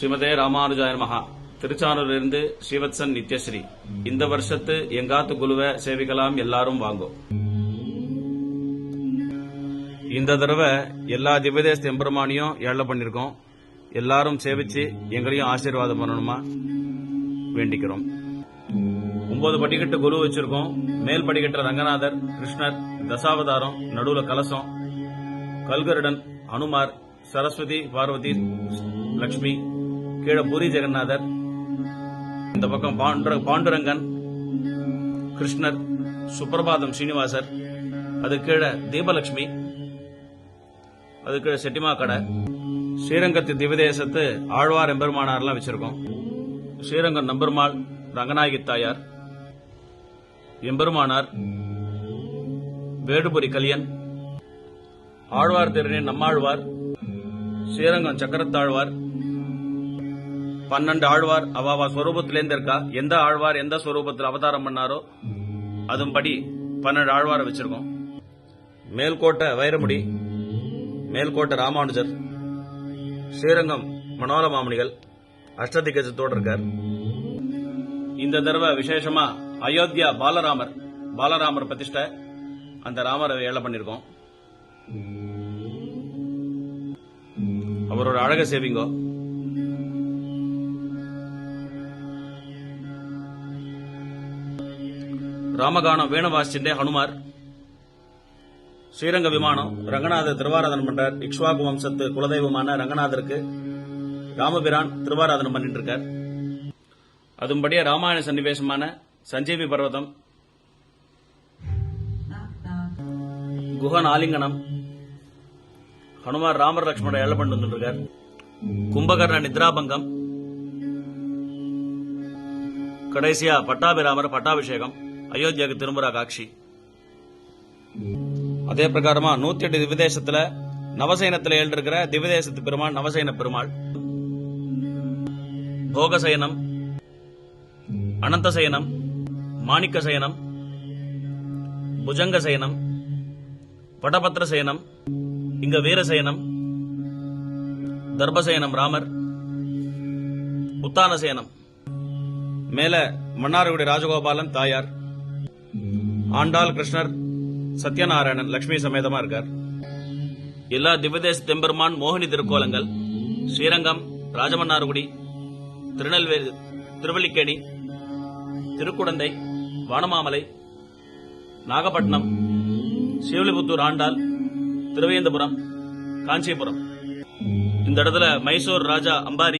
ஸ்ரீமதே ராமானுஜாய நமஹா. திருச்சானூரிலிருந்து ஸ்ரீவத்சன் நித்யஸ்ரீ. இந்த வருஷத்து எங்காத்து குழுவை சேவிக்கலாம், எல்லாரும் வாங்கோ. இந்த தடவை எல்லா திவ்யதேச எம்பெருமானியும் ஏழை பண்ணிருக்கோம். எல்லாரும் சேவிச்சு எங்களையும் ஆசீர்வாதம் பண்ணணுமா வேண்டிக்கிறோம். 9 படிக்கட்டு குரு வச்சிருக்கோம். மேல் படிக்கட்டு ரங்கநாதர், கிருஷ்ணர், தசாவதாரம், நடுவுல கலசம், கல்கருடன், அனுமார், சரஸ்வதி, பார்வதி, லட்சுமி, கீழே பூரி ஜெகநாதர், இந்த பக்கம் பாண்டுரங்கன், கிருஷ்ணர், சுப்பிரபாதம் ஸ்ரீனிவாசர், அது கீழே தீபலட்சுமி, அது கீழே செட்டிமா கடை. ஸ்ரீரங்கத்து திவ்யதேசத்து ஆழ்வார் எம்பெருமானார்லாம் வச்சிருக்கோம். ஸ்ரீரங்கம் நம்பெருமாள், ரங்கநாயகி தாயார், எம்பெருமானார், வேடுபுரி கலியன், ஆழ்வார் திருநீ நம்மாழ்வார், ஸ்ரீரங்கம் சக்கரத்தாழ்வார், 12 ஆழ்வார் அவாவா ஸ்வரூபத்திலேருந்து இருக்கா. எந்த ஆழ்வார் எந்த ஸ்வரூபத்தில் அவதாரம் பண்ணாரோ அதுபடி 12 ஆழ்வாரை வச்சிருக்கோம். மேல்கோட்டை வைரமுடி, மேல்கோட்டை ராமானுஜர், ஸ்ரீரங்கம் மனோல மாமணிகள் அஷ்டதிகஜத்தோடு இருக்கார். இந்த தடவை விசேஷமா அயோத்தியா பாலராமர் பிரதிஷ்டை, அந்த ராமரை ஏழை பண்ணிருக்கோம். அவரோட அழக சேவிங்கோ. ராமகானம் வேணவாசிண்டே ஹனுமார், ஸ்ரீரங்க விமானம், ரங்கநாதர் திருவாராதனம் பண்றார். இக்ஷ்வாகு வம்சத்து குலதெய்வமான ரங்கநாதருக்கு ராமபிரான் திருவாராதனம் பண்ணிட்டு இருக்கார். அதுபடியே ராமாயண சன்னிவேசமான சஞ்சீவி பர்வதம், குஹன் ஆலிங்கனம், ஹனுமார் ராமர் லட்சுமண ஏழை பண்ணி இருக்கார். கும்பகர்ண நித்ராபங்கம், கடைசியா பட்டாபிராமர் பட்டாபிஷேகம், அயோத்தியாவுக்கு திரும்புறா காட்சி. அதே பிரகாரமா 108 திவ்யதேசத்துல நவசயனத்துல எழுந்திருக்கிற திவ்யதேசத்து பெருமாள் நவசயன பெருமாள், போகசயனம், அனந்தசயனம், மாணிக்க சயனம், புஜங்க சயனம், படபத்திர சயனம், இங்க வீரசயனம், தர்பசயனம் ராமர், உத்தான சயனம், மேல மன்னார்குடி ராஜகோபாலன் தாயார், ஆண்டாள் கிருஷ்ணர், சத்யநாராயணன் லட்சுமி சமேதமா இருக்கார். எல்லா திவ்யதேச தெம்பெருமான் மோகினி திருக்கோலங்கள் ஸ்ரீரங்கம், ராஜமன்னார்குடி, திருநெல்வேலி, திருவல்லிக்கேணி, திருக்குடந்தை, வானமாமலை, நாகப்பட்டினம், சிவலிபுத்தூர் ஆண்டாள், திருவேந்தபுரம், காஞ்சிபுரம். இந்த இடத்துல மைசூர் ராஜா அம்பாரி,